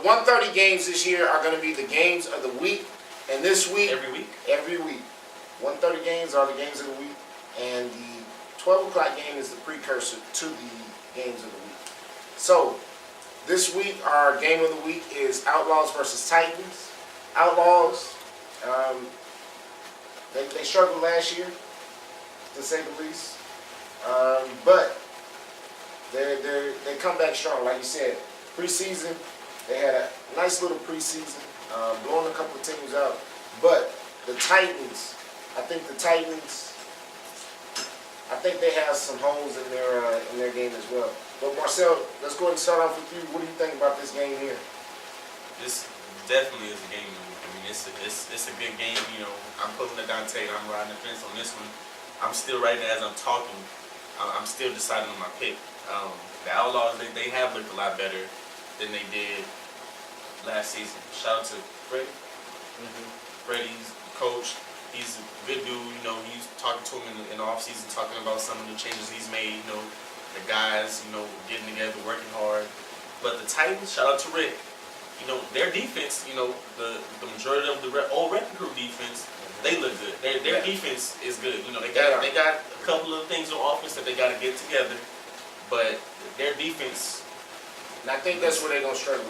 1:30 games this year are going to be the games of the week. And this week, Every week? Every week. 1:30 games are the games of the week. And the 12 o'clock game is the precursor to the games of the week. So, this week, our game of the week is Outlaws versus Titans. Outlaws, they struggled last year, to say the least. But they come back strong. Like you said, preseason, they had a nice little preseason, blowing a couple of teams out. But the Titans, I think they have some holes in their game as well. But Marcel, let's go ahead and start off with you. What do you think about this game here? This definitely is a game. I mean, it's a good game. You know, I'm pulling the Dante. I'm riding the fence on this one. I'm still right now as I'm talking. I'm still deciding on my pick. The Outlaws, they have looked a lot better than they did last season. Shout out to Freddie. Freddie's coach. He's a good dude. You know, he's talking to him in the offseason, talking about some of the changes he's made. You know, the guys, you know, getting together, working hard. But the Titans, shout out to Rick. You know, their defense, you know, the majority of the old Wrecking Crew defense, they look good. Their defense is good. You know, they got a couple of things on offense that they got to get together, but their defense. And I think that's where they're gonna struggle.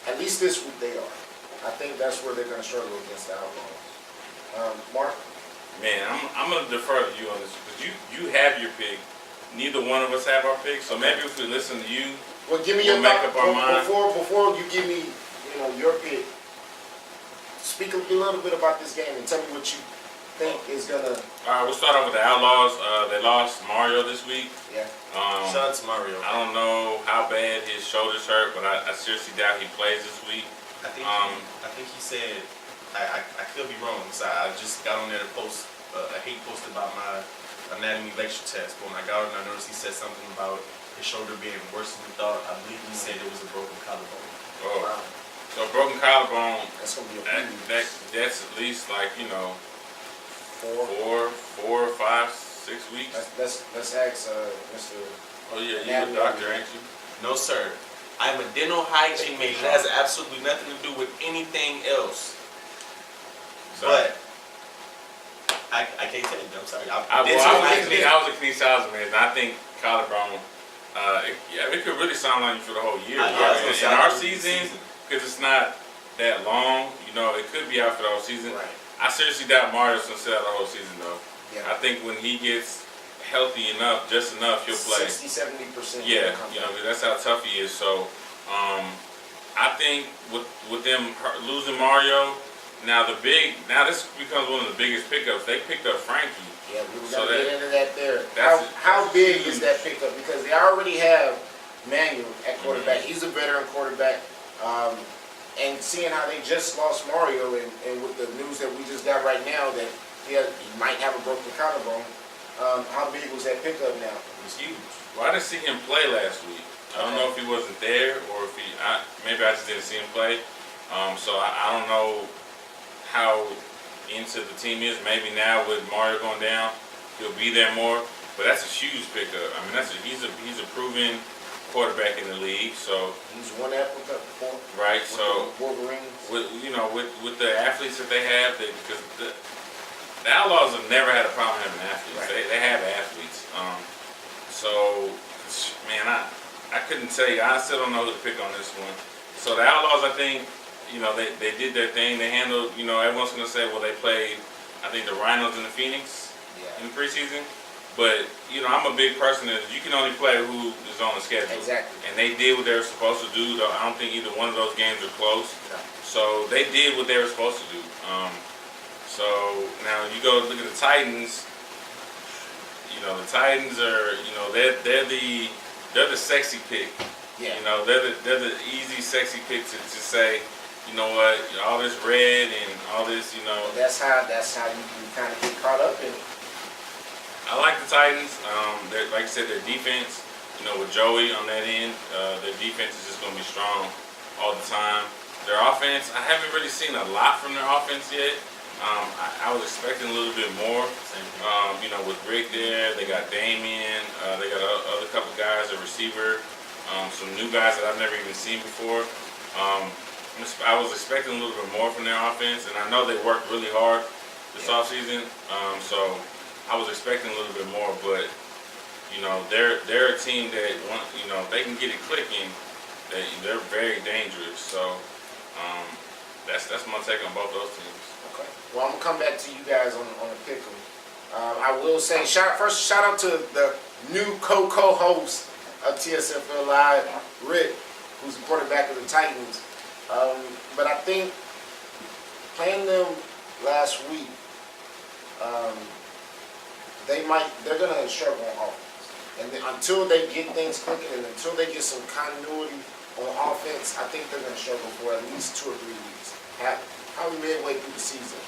At least this week they are. I think that's where they're gonna struggle against the Outlaws. Mark. Man, I'm gonna defer to you on this because you have your pick. Neither one of us have our pick, so maybe if we listen to you, well, give me your make up our mind. Before you give me, your pick. Speak a little bit about this game and tell me what you think is gonna. All right, we'll start off with the Outlaws. They lost Mario this week. Yeah. Shout out to Mario. I don't know how bad his shoulders hurt, but I seriously doubt he plays this week. I think he said. I could be wrong. So I just got on there to post a hate post about my anatomy lecture test. But when I got on, I noticed he said something about his shoulder being worse than we thought. I believe he said it was a broken collarbone. Oh, wow. So broken collarbone. That's gonna be a that's at least like 4, 5, 6 weeks. Let's ask Mr. Oh yeah, you're a doctor, ain't you? No sir, I'm a dental hygiene major. That has absolutely nothing to do with anything else. But I can't tell you. I'm sorry. I was a kinesiologist, and I think collarbone. It could really sound like you for the whole year. In our season, because it's not that long, it could be out for the whole season. Right. I seriously doubt Mario's gonna sit out the whole season, though. Yeah. I think when he gets healthy enough, just enough, he'll play. 60-70%. Yeah, that's how tough he is. So, I think with them losing Mario. Now this becomes one of the biggest pickups. They picked up Frankie. Yeah, we were gonna get into that there. That's how big is that pickup? Because they already have Manuel at quarterback. He's a veteran quarterback. And seeing how they just lost Mario, and with the news that we just got right now that he might have a broken collarbone, how big was that pickup now? It's huge. Well, I didn't see him play last week. I don't know if he wasn't there or if maybe I just didn't see him play. So I don't know how into the team is. Maybe now with Mario going down, he'll be there more. But that's a huge pickup. I mean, he's a proven quarterback in the league. So he's won that before. Right. So Wolverines. With the athletes that they have, because the Outlaws have never had a problem having athletes. Right. They have athletes. So man, I couldn't tell you. I still don't know who to pick on this one. So the Outlaws, I think. They did their thing. They handled, everyone's going to say, well, they played, I think, the Rhinos and the Phoenix in the preseason. But, I'm a big person that you can only play who is on the schedule. Exactly. And they did what they were supposed to do. I don't think either one of those games are close. No. So they did what they were supposed to do. So now you go look at the Titans. The Titans are, they're the sexy pick. Yeah. They're the easy, sexy pick to say, you know what, all this red and all this, That's how you can kind of get caught up in it. I like the Titans. Like I said, their defense, with Joey on that end, their defense is just going to be strong all the time. Their offense, I haven't really seen a lot from their offense yet. I was expecting a little bit more. With Rick there, they got Damien, they got other couple guys, a receiver, some new guys that I've never even seen before. I was expecting a little bit more from their offense, and I know they worked really hard this offseason. So I was expecting a little bit more, but they're a team that if they can get it clicking, they're very dangerous. So that's my take on both those teams. Okay. Well, I'm gonna come back to you guys on the pick 'em. I will say shout out to the new co-host of TSFL Live, Rick, who's the quarterback of the Titans. But I think playing them last week, they're gonna struggle on offense. And then until they get things clicking and until they get some continuity on offense, I think they're gonna struggle for at least 2 or 3 weeks. Probably midway through the season.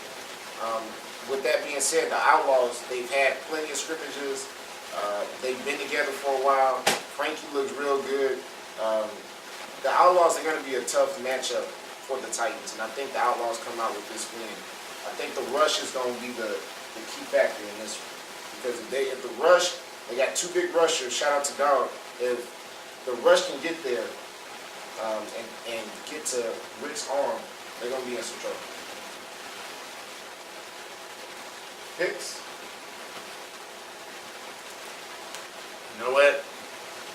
With that being said, the Outlaws, they've had plenty of scrimmages. They've been together for a while. Frankie looks real good. The Outlaws are going to be a tough matchup for the Titans, and I think the Outlaws come out with this win. I think the rush is going to be the key factor in this one. Because if the rush, they got 2 big rushers, shout out to Dog. If the rush can get there and get to Rick's arm, they're going to be in some trouble. Picks? You know what?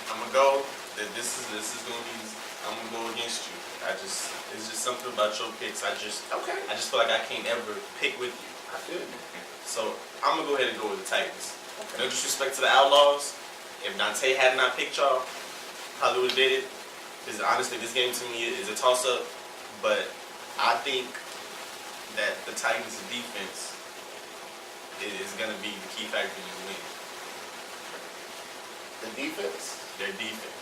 I'm gonna go. This is gonna be. I'm gonna go against you. It's just something about your picks. I just feel like I can't ever pick with you. I feel you. So I'm gonna go ahead and go with the Titans. Okay. No disrespect to the Outlaws. If Dante had not picked y'all, probably would have did it. Because honestly, this game to me is a toss-up. But I think that the Titans' defense is going to be the key factor in the win. The defense? Their defense.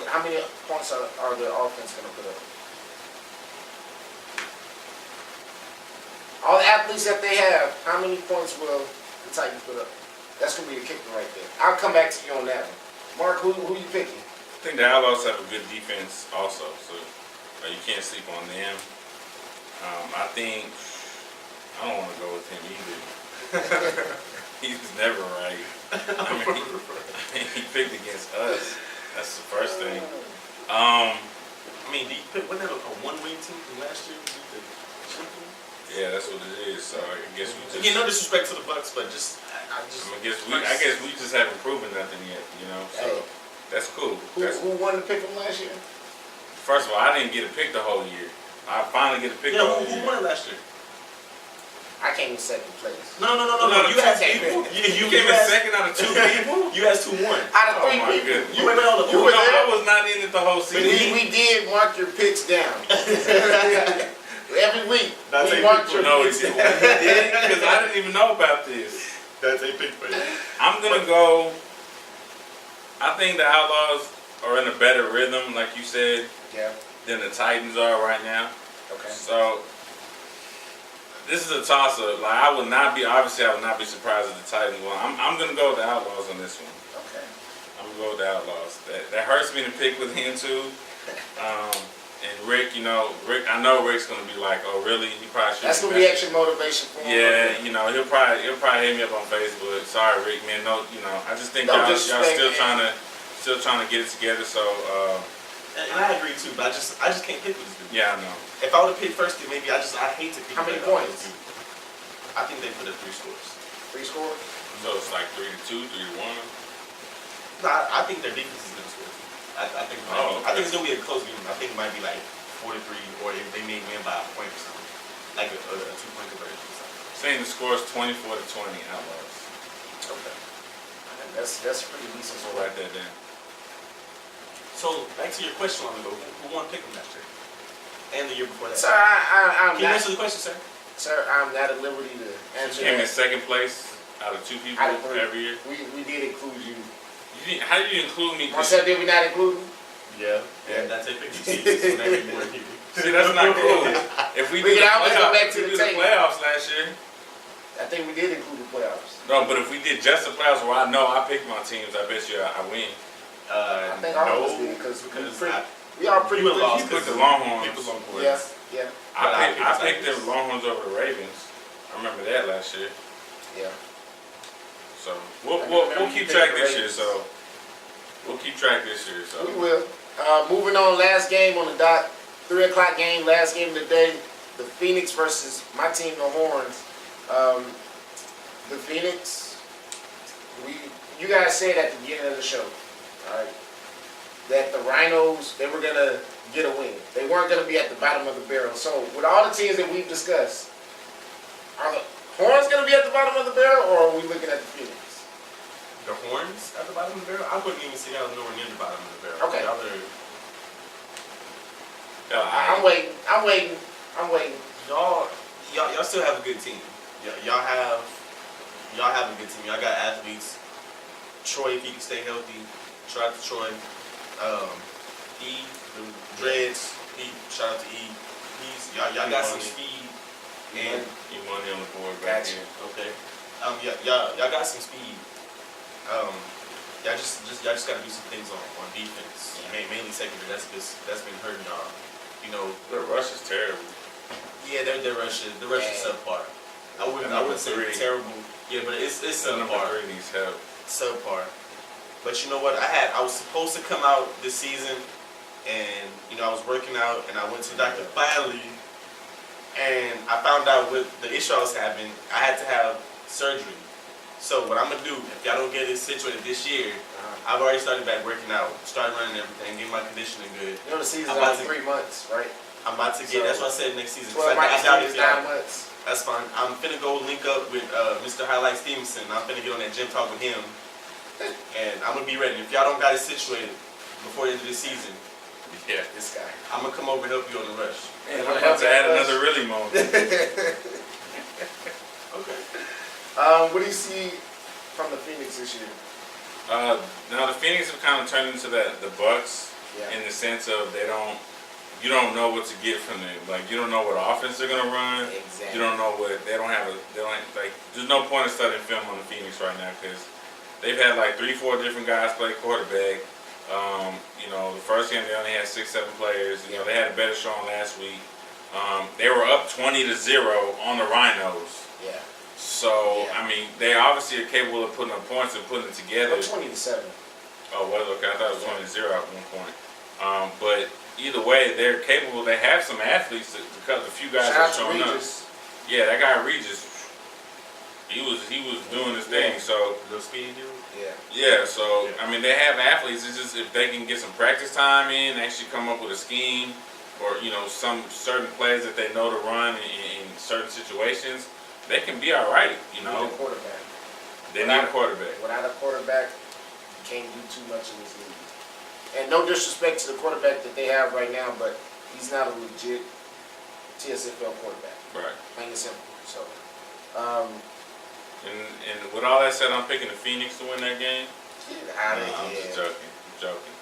How many points are the offense going to put up? All the athletes that they have, how many points will the Titans put up? That's going to be the kicker right there. I'll come back to you on that one. Mark, who you picking? I think the Outlaws have a good defense also, so you can't sleep on them. I don't want to go with him either. He's never right. I mean, he picked against us. That's the first thing. I mean, wasn't that a one-win team from last year? Yeah, that's what it is. So I guess we just. Again, no disrespect to the Bucks, but I guess we just haven't proven nothing yet. So that's cool. Who won the pick from last year? First of all, I didn't get a pick the whole year. I finally get a pick the whole year. Who won it last year? I came in second place. No. You had people. You came in second out of 2 people. You had 2-1. Out of 3 my people. goodness. You were there. I was not in it the whole But season. we did mark your picks down. Every week. We marked your No, he picks didn't. down. Because I didn't even know about this. That's a pick for you. I'm going to go. I think the Outlaws are in a better rhythm, like you said, than the Titans are right now. Okay. So this is a toss-up. Like I would not be surprised if the Titans won. I'm gonna go with the Outlaws on this one. Okay. I'm gonna go with the Outlaws. That hurts me to pick with him too. And Rick, I know Rick's gonna be like, oh really? He probably should. That's gonna be extra motivation for him. Yeah, he'll probably hit me up on Facebook. Sorry, Rick, man. No, I just think y'all still trying to get it together. So. And I agree too, but I just can't pick with this dude. Yeah, I know. If I would have picked first, then maybe I hate to pick. How many points? I think they put up 3 scores. 3 scores? So it's like 3-2, 3-1. No, I think their defense is going to score. I think it's going to be a close game. I think it might be like 4-3, or if they may win by a point or something, like a 2-point conversion or something. Saying the score is 24-20 Outlaws. Okay. That's pretty decent. So write that down. So back to your question on the go. Who won pick them last year? And the year before that? Sir, I'm Can you not, answer the question, sir? sir, I'm not at liberty to answer You came in that. second place out of 2 people every year. We did include you. How did you include me? Marcel, did we not include you? Yeah. And that's a 50 teams, so that many more people. See, that's not cool. If we We can always go back to the did the table. playoffs last year. I think we did include the playoffs. No, but if we did just the playoffs where I know I picked my teams, I bet you I win. I think all of us did because we are pretty You good. You picked the Longhorns. Yeah. I picked the Longhorns over the Ravens. I remember that last year. Yeah. So we'll keep track this year. So we'll keep track this year. So We will. Moving on, last game on the dot. 3 o'clock game, last game of the day. The Phoenix versus my team, the Horns. The Phoenix, you guys said at the beginning of the show, all right, that the Rhinos, they were going to get a win. They weren't going to be at the bottom of the barrel. So with all the teams that we've discussed, are the Horns going to be at the bottom of the barrel, or are we looking at the Phoenix? The Horns at the bottom of the barrel? I wouldn't even see y'all nowhere near the bottom of the barrel. Okay. Y'all are, I'm waiting. y'all still have a good team. Y'all have a good team. Y'all got athletes. Troy, if he can stay healthy. Shout out to Troy. E, the Dreads. Shout out to E. Y'all got some speed. And You money on the board back here. okay. Y'all got some speed. Y'all just gotta do some things on defense. Mainly secondary. That's been hurting y'all. You know, The rush is terrible. yeah, the rush is subpar. I wouldn't say Number 3. terrible. Yeah, but it's Number subpar. 3 needs help. Subpar. But you know what? I was supposed to come out this season, and you know I was working out, and I went to Dr. Finally, and I found out what the issue I was having. I had to have surgery. So what I'm gonna do, if y'all don't get it situated this year, I've already started back working out, started running everything, getting my conditioning good. You know the season's I'm about only to- 3 months, right? I'm about to get. So, That's what I said next season. 12 I doubt is if y'all. 9 months. That's fine. I'm finna go link up with Mr. Highlight Stevenson. I'm finna get on that gym talk with him, and I'm gonna be ready. If y'all don't got it situated before the end of this season, Yeah. This guy. I'm gonna come over and help you on the rush. Man, I'm about to add another really moment. Okay. What do you see from the Phoenix this year? Now the Phoenix have kind of turned into the Bucks Yeah. in the sense of you don't know what to get from them. Like you don't know what offense they're gonna run. Exactly. You don't know what they don't have. There's no point in studying film on the Phoenix right now because they've had like 3-4 different guys play quarterback. You know, the first game they only had 6-7 players. You know, they had a better showing last week. They were up 20-0 on the Rhinos. Yeah. So Yeah. I mean, they obviously are capable of putting up points and putting it together. 20-7. Oh, well, okay. I thought it was 20-0 at one point. But either way, they're capable. They have some athletes because a few guys Shout out have to shown up. Regis. Yeah, that guy Regis, he was doing his thing. So Little speedy dude. yeah, so I mean, they have athletes. It's just if they can get some practice time in, actually come up with a scheme, or you know, some certain plays that they know to run in certain situations, they can be all right. You Need know, a quarterback. they need a quarterback. Without a quarterback, you can't do too much in this league. And no disrespect to the quarterback that they have right now, but he's not a legit TSFL quarterback. Right. Plain and simple. So, And with all that said, I'm picking the Phoenix to win that game. get out of I'm here. just joking. I'm joking.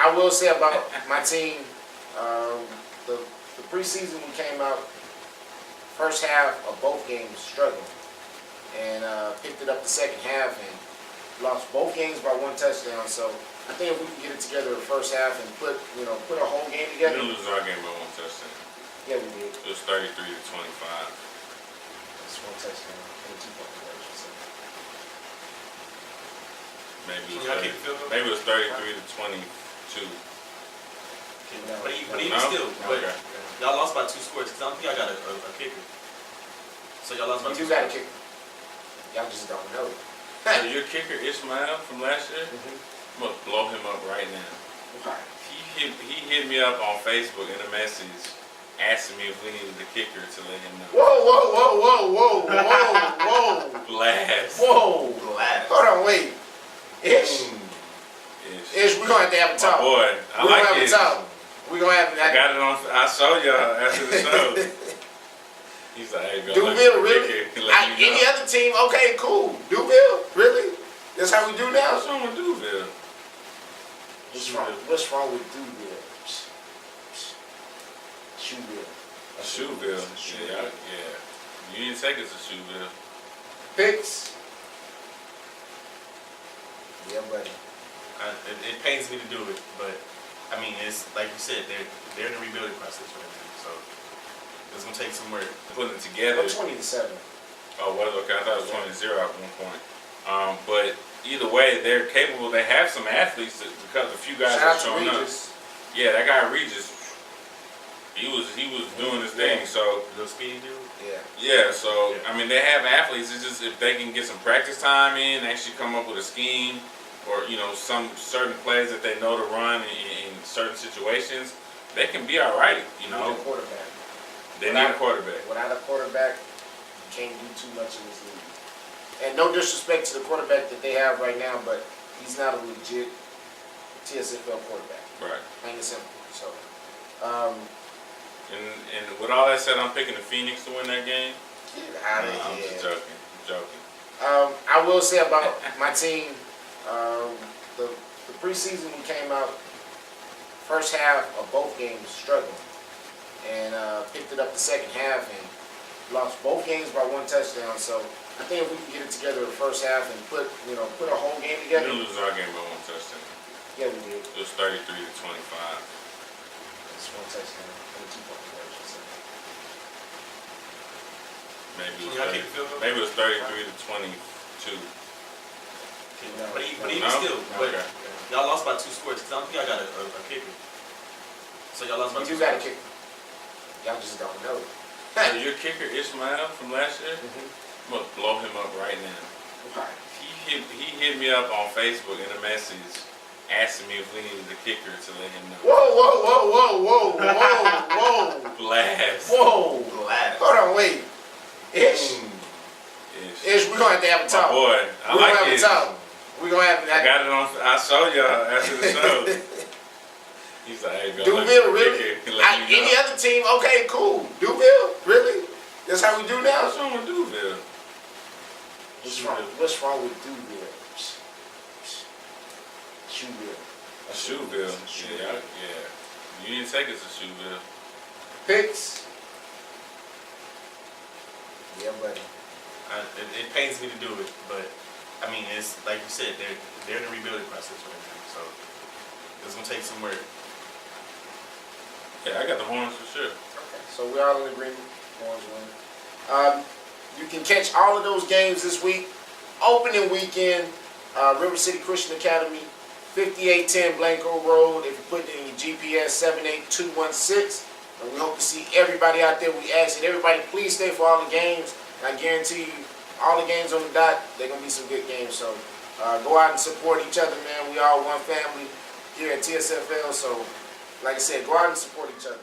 I will say about my team, the preseason we came out, first half of both games struggling, and picked it up the second half and lost both games by 1 touchdown. So I think if we can get it together the first half and put a whole game We together. didn't lose our game by 1 touchdown. Yeah, we did. It was 33-25. It's 1 touchdown and 2 point conversion. So. Maybe Can y'all keep it field goal? it was 33-22. But even No? still, but Okay. y'all lost by 2 scores because I don't think y'all got a kicker. So y'all lost by We 2 do got a scores. kicker. Y'all just don't know. So your kicker Ishmael from last year, I'm gonna blow him up right now. Why? He hit me up on Facebook in a message asking me if we needed the kicker to let him know. Whoa, whoa, whoa, whoa, whoa, whoa, whoa, Blast. whoa. Glad. Hold on, wait. Ish, Ish. we're gonna have to have a My talk. boy, I We're like gonna have Ish. a talk. We're gonna have I got it on. I show y'all after the show. He's like, hey, go look at Duville, the really? kicker. Let me know. Any other team? Okay, cool. Duville, really? That's how we do now. What's wrong with Duville? What's wrong with Duville? Shoeville. Shoeville. Yeah. You didn't take us to Shoeville. Picks. Yeah, buddy. It pains me to do it, but I mean, it's like you said, they're in the rebuilding process right now, so it's gonna take some work. Putting it together. 20-7. Oh, well, okay. I thought it was 20-0 at one point. But either way, they're capable. They have some athletes because a few guys Shout out have to shown up. Regis. Yeah, that guy Regis, He was doing his thing. So Little speedy dude. Yeah. yeah, so Yeah. I mean they have athletes. It's just if they can get some practice time in, actually come up with a scheme, or some certain plays that they know to run in certain situations, they can be all right. Need a quarterback. They need a quarterback. Without a quarterback, you can't do too much in this league. And no disrespect to the quarterback that they have right now, but he's not a legit TSFL quarterback. Right. Plain and simple. So, And with all that said, I'm picking the Phoenix to win that game. get out of I'm here. just joking. I'm joking. I will say about my team, the preseason we came out, first half of both games struggling, and picked it up the second half and lost both games by 1 touchdown. So I think if we can get it together the first half and put a whole game We together. didn't lose our game by 1 touchdown. Yeah, we did. It was 33-25. It's 1 touchdown and a 2-point conversion. So. Maybe Can y'all kick the field goal? it was 33-22. But even No? still, but Okay. y'all lost by 2 scores. Cause I don't think y'all got a kicker. So y'all lost by We 2 do got a scores. kicker. Y'all just don't know. So your kicker Ishmael from last year, I'm gonna blow him up right now. Why? He hit me up on Facebook in a message asking me if we needed a kicker to let him know. Whoa, whoa, whoa, whoa, whoa, whoa, whoa, Blast. whoa. Glad. Hold on, wait. Ish, Ish. we're gonna have to have a My talk. boy, I We're like gonna have a Ish. talk. We're gonna have I that. got it on. I showed y'all after the show. He's like, hey, go let me Duville, really? kick it, let me know. Any other team? Okay, cool. Duville, really? That's how we do now. What's wrong with Duville? What's wrong with Duville? Shoeville. Shoeville. Yeah. You didn't take us to Shoeville. Picks. Yeah, buddy. It pains me to do it, but I mean, it's like you said, they're in the rebuilding process right now, so it's gonna take some work. Yeah, I got the horns for sure. Okay, so we're all in agreement. Horns win. You can catch all of those games this week. Opening weekend, River City Christian Academy, 5810 Blanco Road. If you put it in your GPS, 78216. And we hope to see everybody out there. We ask that everybody please stay for all the games. And I guarantee you, all the games on the dot, they're going to be some good games. So go out and support each other, man. We all one family here at TSFL. So, like I said, go out and support each other.